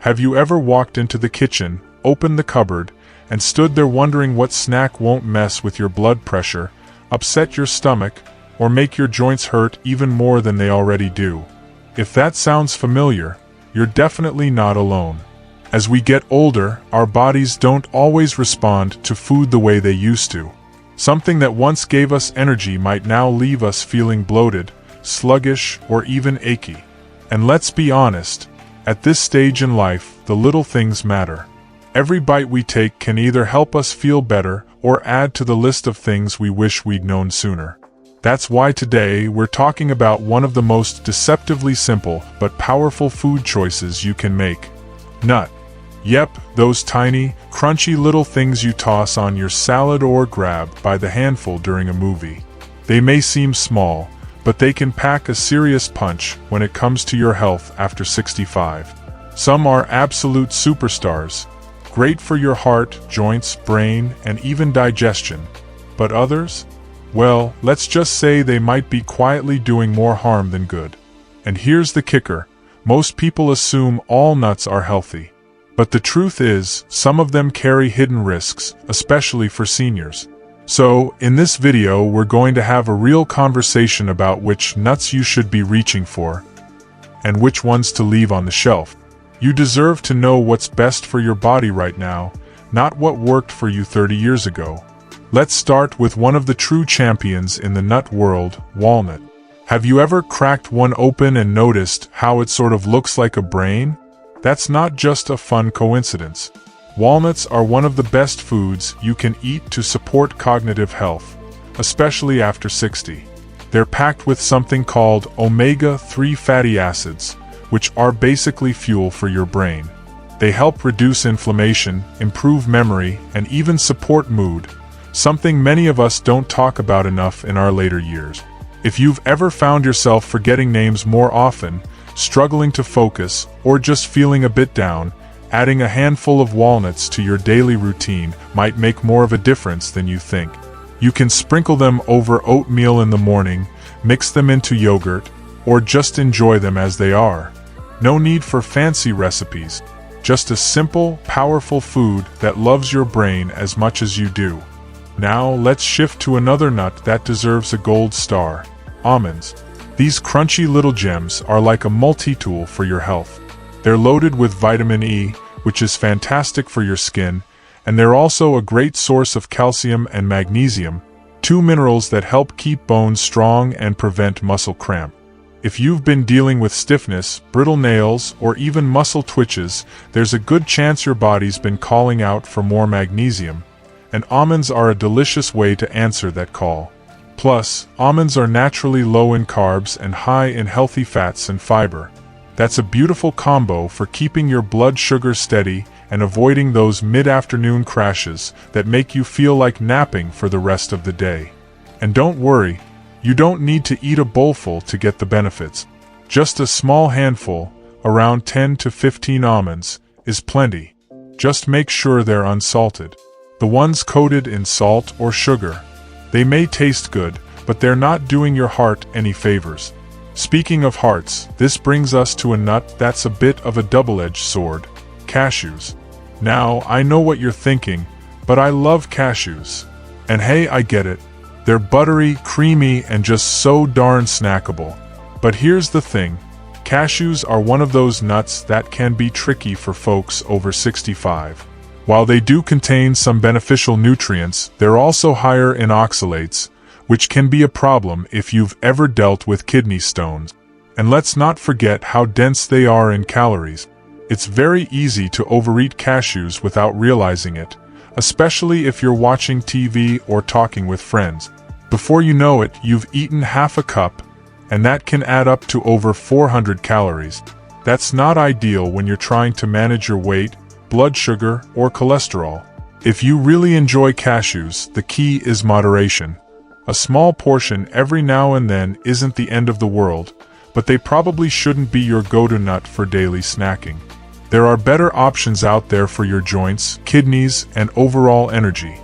Have you ever walked into the kitchen, opened the cupboard, and stood there wondering what snack won't mess with your blood pressure, upset your stomach, or make your joints hurt even more than they already do? If that sounds familiar, you're definitely not alone. As we get older, our bodies don't always respond to food the way they used to. Something that once gave us energy might now leave us feeling bloated, sluggish, or even achy. And let's be honest, at this stage in life, the little things matter. Every bite we take can either help us feel better or add to the list of things we wish we'd known sooner. That's why today we're talking about one of the most deceptively simple but powerful food choices you can make. Nut. Yep, those tiny, crunchy little things you toss on your salad or grab by the handful during a movie. They may seem small, but they can pack a serious punch when it comes to your health after 65. Some are absolute superstars, great for your heart, joints, brain, and even digestion. But others? Well, let's just say they might be quietly doing more harm than good. And here's the kicker: most people assume all nuts are healthy. But the truth is, some of them carry hidden risks, especially for seniors. So, in this video we're going to have a real conversation about which nuts you should be reaching for, and which ones to leave on the shelf. You deserve to know what's best for your body right now, not what worked for you 30 years ago. Let's start with one of the true champions in the nut world, walnut. Have you ever cracked one open and noticed how it sort of looks like a brain? That's not just a fun coincidence. Walnuts are one of the best foods you can eat to support cognitive health, especially after 60. They're packed with something called omega-3 fatty acids, which are basically fuel for your brain. They help reduce inflammation, improve memory, and even support mood, something many of us don't talk about enough in our later years. If you've ever found yourself forgetting names more often, struggling to focus, or just feeling a bit down, adding a handful of walnuts to your daily routine might make more of a difference than you think. You can sprinkle them over oatmeal in the morning, mix them into yogurt, or just enjoy them as they are. No need for fancy recipes, just a simple, powerful food that loves your brain as much as you do. Now let's shift to another nut that deserves a gold star: almonds. These crunchy little gems are like a multi-tool for your health. They're loaded with vitamin E, which is fantastic for your skin, and they're also a great source of calcium and magnesium, two minerals that help keep bones strong and prevent muscle cramp. If you've been dealing with stiffness, brittle nails, or even muscle twitches, there's a good chance your body's been calling out for more magnesium, and almonds are a delicious way to answer that call. Plus, almonds are naturally low in carbs and high in healthy fats and fiber. That's a beautiful combo for keeping your blood sugar steady and avoiding those mid-afternoon crashes that make you feel like napping for the rest of the day. And don't worry, you don't need to eat a bowlful to get the benefits. Just a small handful, around 10 to 15 almonds, is plenty. Just make sure they're unsalted. The ones coated in salt or sugar, they may taste good, but they're not doing your heart any favors. Speaking of hearts, this brings us to a nut that's a bit of a double-edged sword: cashews. Now, I know what you're thinking, but I love cashews. And hey, I get it. They're buttery, creamy, and just so darn snackable. But here's the thing: cashews are one of those nuts that can be tricky for folks over 65. While they do contain some beneficial nutrients, they're also higher in oxalates, which can be a problem if you've ever dealt with kidney stones. And let's not forget how dense they are in calories. It's very easy to overeat cashews without realizing it, especially if you're watching TV or talking with friends. Before you know it, you've eaten half a cup, and that can add up to over 400 calories. That's not ideal when you're trying to manage your weight, blood sugar, or cholesterol. If you really enjoy cashews, the key is moderation. A small portion every now and then isn't the end of the world, but they probably shouldn't be your go-to nut for daily snacking. There are better options out there for your joints, kidneys, and overall energy.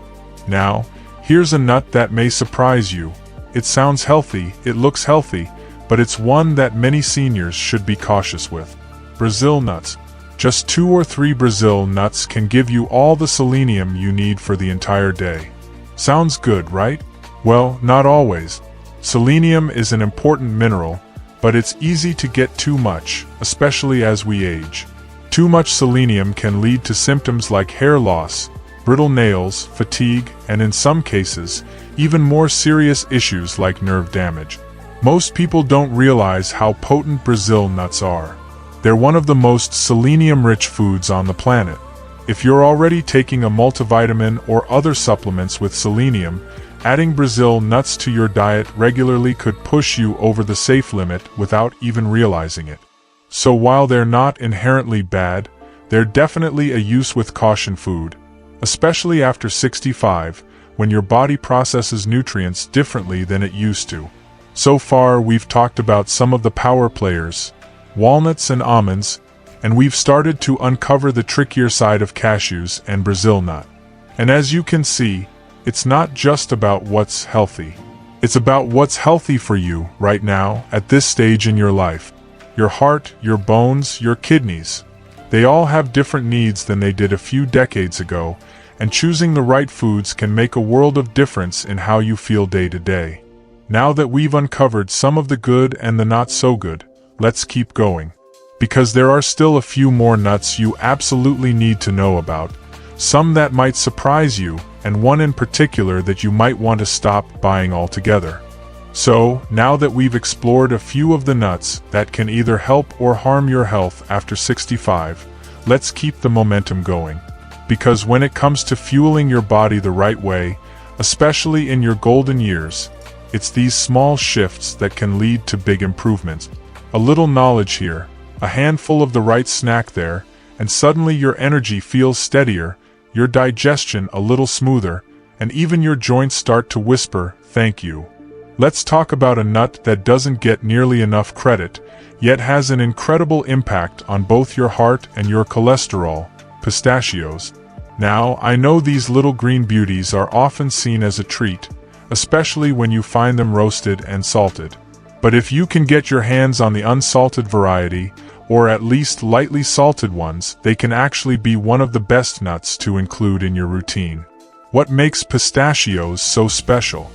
Now, here's a nut that may surprise you. It sounds healthy, it looks healthy, but it's one that many seniors should be cautious with: Brazil nuts. Just 2 or 3 Brazil nuts can give you all the selenium you need for the entire day. Sounds good, right? Well, not always. Selenium is an important mineral, but it's easy to get too much, especially as we age. Too much selenium can lead to symptoms like hair loss, brittle nails, fatigue, and in some cases, even more serious issues like nerve damage. Most people don't realize how potent Brazil nuts are. They're one of the most selenium-rich foods on the planet. If you're already taking a multivitamin or other supplements with selenium, adding Brazil nuts to your diet regularly could push you over the safe limit without even realizing it. So while they're not inherently bad, they're definitely a use with caution food, especially after 65, when your body processes nutrients differently than it used to. So far, we've talked about some of the power players, walnuts and almonds, and we've started to uncover the trickier side of cashews and Brazil nut. And as you can see, it's not just about what's healthy. It's about what's healthy for you right now at this stage in your life. Your heart, your bones, your kidneys. They all have different needs than they did a few decades ago, and choosing the right foods can make a world of difference in how you feel day to day. Now that we've uncovered some of the good and the not so good, let's keep going. Because there are still a few more nuts you absolutely need to know about, some that might surprise you, and one in particular that you might want to stop buying altogether. So, now that we've explored a few of the nuts that can either help or harm your health after 65, let's keep the momentum going. Because when it comes to fueling your body the right way, especially in your golden years, it's these small shifts that can lead to big improvements. A little knowledge here, a handful of the right snack there, and suddenly your energy feels steadier, your digestion a little smoother, and even your joints start to whisper, "Thank you." Let's talk about a nut that doesn't get nearly enough credit, yet has an incredible impact on both your heart and your cholesterol: pistachios. Now, I know these little green beauties are often seen as a treat, especially when you find them roasted and salted. But if you can get your hands on the unsalted variety, or at least lightly salted ones, they can actually be one of the best nuts to include in your routine. What makes pistachios so special?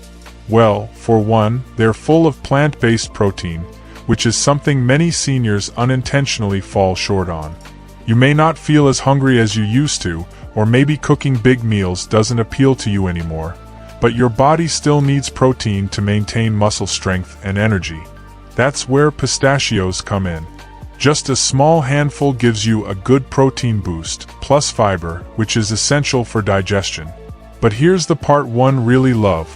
Well, for one, they're full of plant-based protein, which is something many seniors unintentionally fall short on. You may not feel as hungry as you used to, or maybe cooking big meals doesn't appeal to you anymore, but your body still needs protein to maintain muscle strength and energy. That's where pistachios come in. Just a small handful gives you a good protein boost, plus fiber, which is essential for digestion. But here's the part one really love.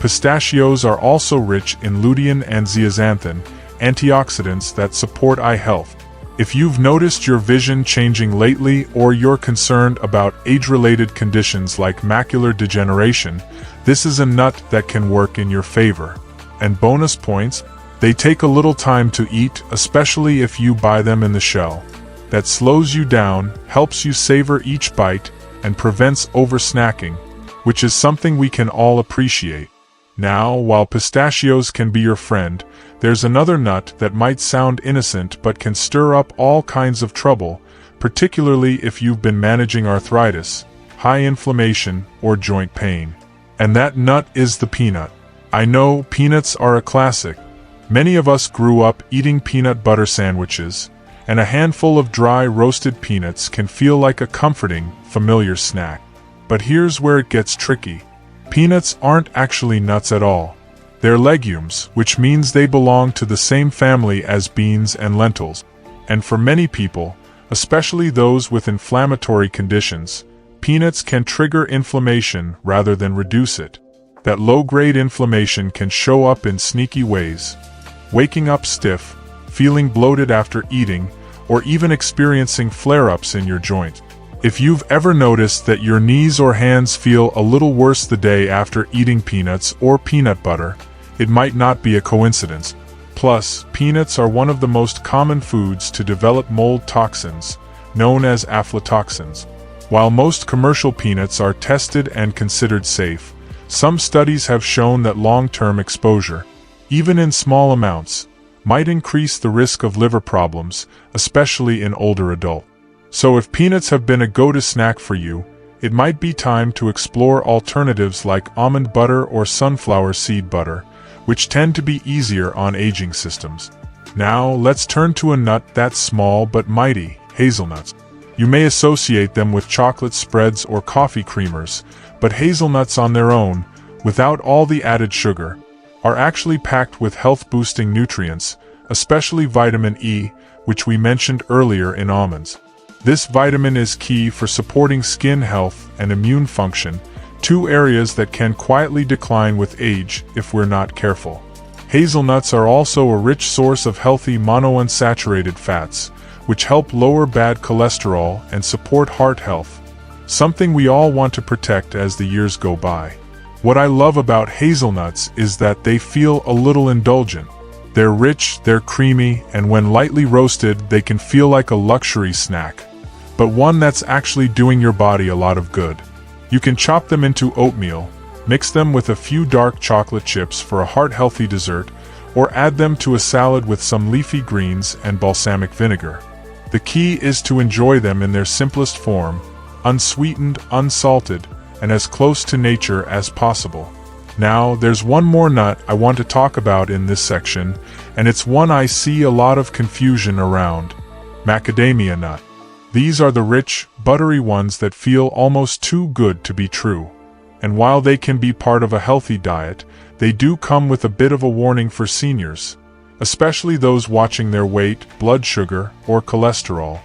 Pistachios are also rich in lutein and zeaxanthin, antioxidants that support eye health. If you've noticed your vision changing lately or you're concerned about age-related conditions like macular degeneration, this is a nut that can work in your favor. And bonus points, they take a little time to eat, especially if you buy them in the shell. That slows you down, helps you savor each bite, and prevents over-snacking, which is something we can all appreciate. Now, while pistachios can be your friend, there's another nut that might sound innocent but can stir up all kinds of trouble, particularly if you've been managing arthritis, high inflammation, or joint pain. And that nut is the peanut. I know peanuts are a classic. Many of us grew up eating peanut butter sandwiches, and a handful of dry roasted peanuts can feel like a comforting, familiar snack. But here's where it gets tricky. Peanuts aren't actually nuts at all. They're legumes, which means they belong to the same family as beans and lentils. And for many people, especially those with inflammatory conditions, peanuts can trigger inflammation rather than reduce it. That low-grade inflammation can show up in sneaky ways. Waking up stiff, feeling bloated after eating, or even experiencing flare-ups in your joint. If you've ever noticed that your knees or hands feel a little worse the day after eating peanuts or peanut butter, it might not be a coincidence. Plus, peanuts are one of the most common foods to develop mold toxins, known as aflatoxins. While most commercial peanuts are tested and considered safe, some studies have shown that long-term exposure, even in small amounts, might increase the risk of liver problems, especially in older adults. So if peanuts have been a go-to snack for you, it might be time to explore alternatives like almond butter or sunflower seed butter, which tend to be easier on aging systems. Now, let's turn to a nut that's small but mighty, hazelnuts. You may associate them with chocolate spreads or coffee creamers, but hazelnuts on their own, without all the added sugar, are actually packed with health-boosting nutrients, especially vitamin E, which we mentioned earlier in almonds. This vitamin is key for supporting skin health and immune function, two areas that can quietly decline with age if we're not careful. Hazelnuts are also a rich source of healthy monounsaturated fats, which help lower bad cholesterol and support heart health, something we all want to protect as the years go by. What I love about hazelnuts is that they feel a little indulgent. They're rich, they're creamy, and when lightly roasted, they can feel like a luxury snack, but one that's actually doing your body a lot of good. You can chop them into oatmeal, mix them with a few dark chocolate chips for a heart-healthy dessert, or add them to a salad with some leafy greens and balsamic vinegar. The key is to enjoy them in their simplest form, unsweetened, unsalted, and as close to nature as possible. Now, there's one more nut I want to talk about in this section, and it's one I see a lot of confusion around: macadamia nut. These are the rich, buttery ones that feel almost too good to be true. And while they can be part of a healthy diet, they do come with a bit of a warning for seniors, especially those watching their weight, blood sugar, or cholesterol.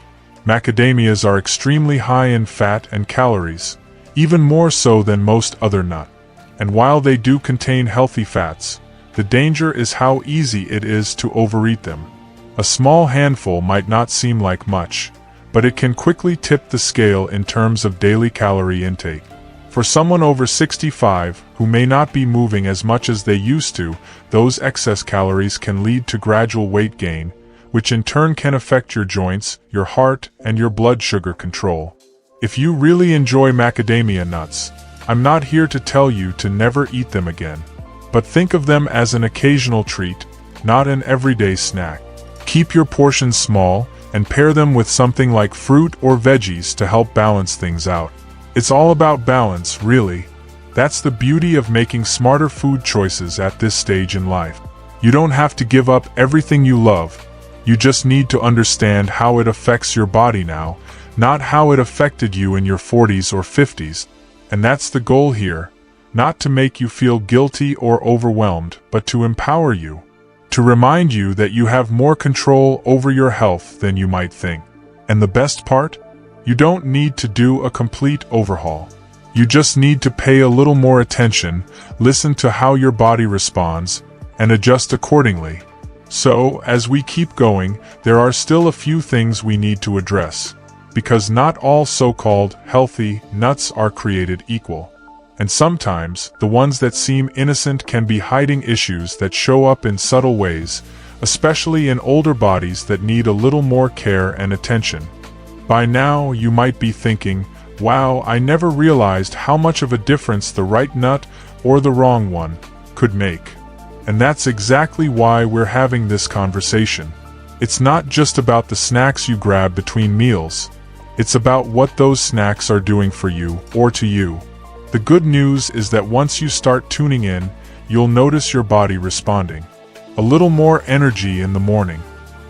Macadamias are extremely high in fat and calories, even more so than most other nuts. And while they do contain healthy fats, the danger is how easy it is to overeat them. A small handful might not seem like much, but it can quickly tip the scale in terms of daily calorie intake. For someone over 65 who may not be moving as much as they used to, those excess calories can lead to gradual weight gain, which in turn can affect your joints, your heart, and your blood sugar control. If you really enjoy macadamia nuts, I'm not here to tell you to never eat them again. But think of them as an occasional treat, not an everyday snack. Keep your portions small, and pair them with something like fruit or veggies to help balance things out. It's all about balance, really. That's the beauty of making smarter food choices at this stage in life. You don't have to give up everything you love. You just need to understand how it affects your body now, not how it affected you in your 40s or 50s. And that's the goal here, not to make you feel guilty or overwhelmed, but to empower you. To remind you that you have more control over your health than you might think. And the best part? You don't need to do a complete overhaul. You just need to pay a little more attention, listen to how your body responds, and adjust accordingly. So, as we keep going, there are still a few things we need to address, because not all so-called healthy nuts are created equal. And sometimes, the ones that seem innocent can be hiding issues that show up in subtle ways, especially in older bodies that need a little more care and attention. By now, you might be thinking, wow, I never realized how much of a difference the right nut or the wrong one could make. And that's exactly why we're having this conversation. It's not just about the snacks you grab between meals. It's about what those snacks are doing for you or to you. The good news is that once you start tuning in, you'll notice your body responding. A little more energy in the morning,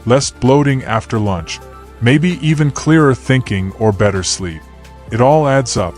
less bloating after lunch, maybe even clearer thinking or better sleep. It all adds up.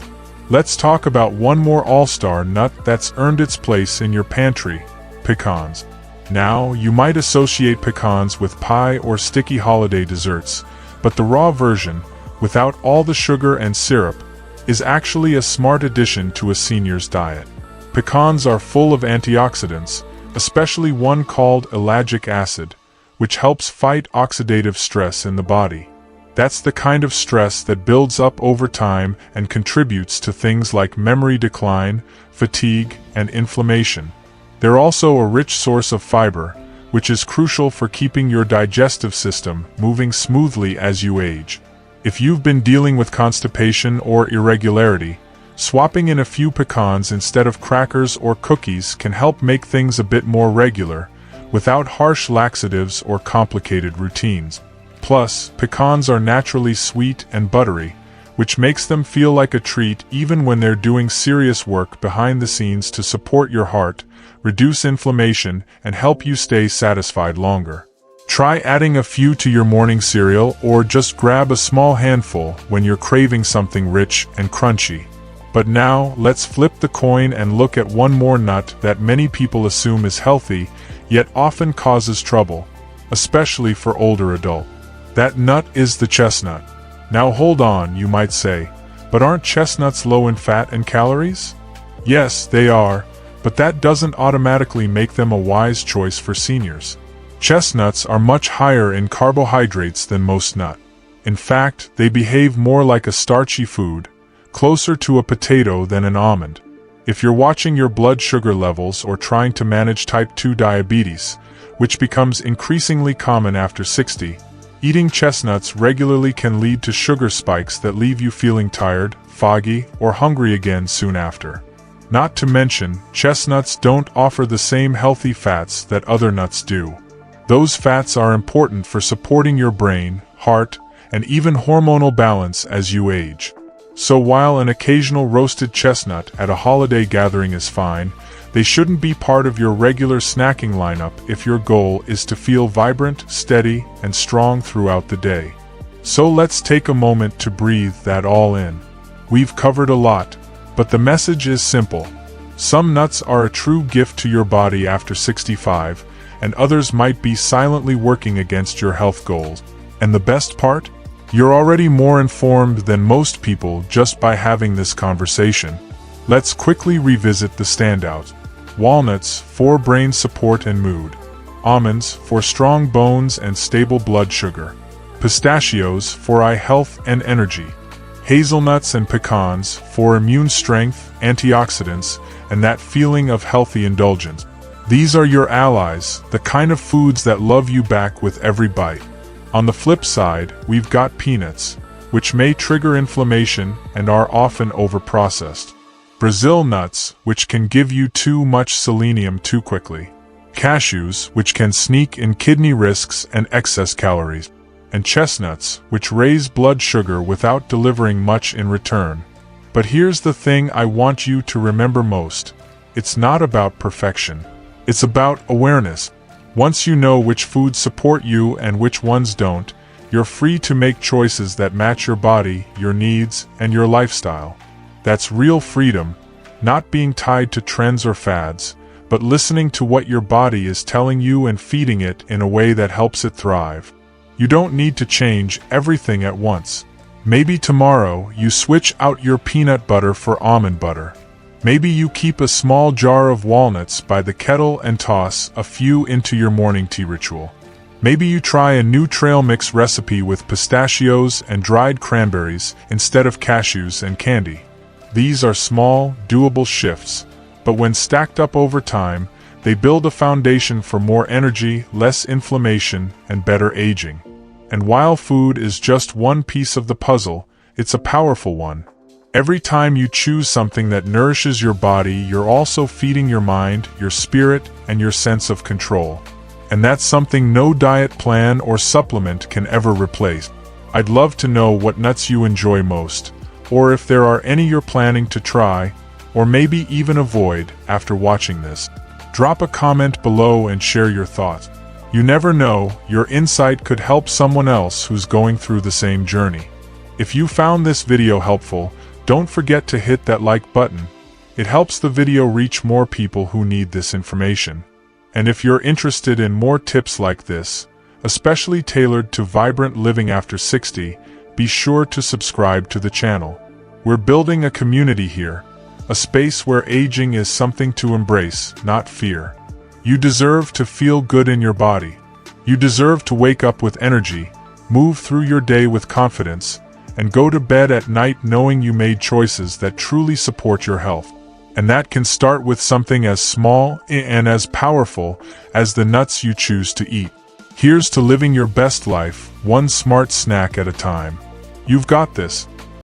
Let's talk about one more all-star nut that's earned its place in your pantry: pecans. Now, you might associate pecans with pie or sticky holiday desserts, but the raw version, without all the sugar and syrup, is actually a smart addition to a senior's diet. Pecans are full of antioxidants, especially one called ellagic acid, which helps fight oxidative stress in the body. That's the kind of stress that builds up over time and contributes to things like memory decline, fatigue, and inflammation. They're also a rich source of fiber, which is crucial for keeping your digestive system moving smoothly as you age. If you've been dealing with constipation or irregularity, swapping in a few pecans instead of crackers or cookies can help make things a bit more regular, without harsh laxatives or complicated routines. Plus, pecans are naturally sweet and buttery, which makes them feel like a treat even when they're doing serious work behind the scenes to support your heart, reduce inflammation, and help you stay satisfied longer. Try adding a few to your morning cereal or just grab a small handful when you're craving something rich and crunchy. But now, let's flip the coin and look at one more nut that many people assume is healthy, yet often causes trouble, especially for older adults. That nut is the chestnut. Now hold on, you might say, but aren't chestnuts low in fat and calories? Yes, they are, but that doesn't automatically make them a wise choice for seniors. Chestnuts are much higher in carbohydrates than most nuts. In fact, they behave more like a starchy food, closer to a potato than an almond. If you're watching your blood sugar levels or trying to manage type 2 diabetes, which becomes increasingly common after 60, eating chestnuts regularly can lead to sugar spikes that leave you feeling tired, foggy, or hungry again soon after. Not to mention, chestnuts don't offer the same healthy fats that other nuts do. Those fats are important for supporting your brain, heart, and even hormonal balance as you age. So while an occasional roasted chestnut at a holiday gathering is fine, they shouldn't be part of your regular snacking lineup if your goal is to feel vibrant, steady, and strong throughout the day. So let's take a moment to breathe that all in. We've covered a lot, but the message is simple. Some nuts are a true gift to your body after 65, and others might be silently working against your health goals. And the best part? You're already more informed than most people just by having this conversation. Let's quickly revisit the standouts. Walnuts, for brain support and mood. Almonds, for strong bones and stable blood sugar. Pistachios, for eye health and energy. Hazelnuts and pecans, for immune strength, antioxidants, and that feeling of healthy indulgence. These are your allies, the kind of foods that love you back with every bite. On the flip side, we've got peanuts, which may trigger inflammation and are often overprocessed. Brazil nuts, which can give you too much selenium too quickly. Cashews, which can sneak in kidney risks and excess calories. And chestnuts, which raise blood sugar without delivering much in return. But here's the thing I want you to remember most. It's not about perfection. It's about awareness. Once you know which foods support you and which ones don't, you're free to make choices that match your body, your needs, and your lifestyle. That's real freedom, not being tied to trends or fads, but listening to what your body is telling you and feeding it in a way that helps it thrive. You don't need to change everything at once. Maybe tomorrow you switch out your peanut butter for almond butter. Maybe you keep a small jar of walnuts by the kettle and toss a few into your morning tea ritual. Maybe you try a new trail mix recipe with pistachios and dried cranberries instead of cashews and candy. These are small, doable shifts, but when stacked up over time, they build a foundation for more energy, less inflammation, and better aging. And while food is just one piece of the puzzle, it's a powerful one. Every time you choose something that nourishes your body, you're also feeding your mind, your spirit, and your sense of control. And that's something no diet plan or supplement can ever replace. I'd love to know what nuts you enjoy most, or if there are any you're planning to try, or maybe even avoid after watching this. Drop a comment below and share your thoughts. You never know, your insight could help someone else who's going through the same journey. If you found this video helpful, don't forget to hit that like button. It helps the video reach more people who need this information. And if you're interested in more tips like this, especially tailored to vibrant living after 60, be sure to subscribe to the channel. We're building a community here, a space where aging is something to embrace, not fear. You deserve to feel good in your body. You deserve to wake up with energy, move through your day with confidence, and go to bed at night knowing you made choices that truly support your health. And that can start with something as small and as powerful as the nuts you choose to eat. Here's to living your best life, one smart snack at a time. You've got this.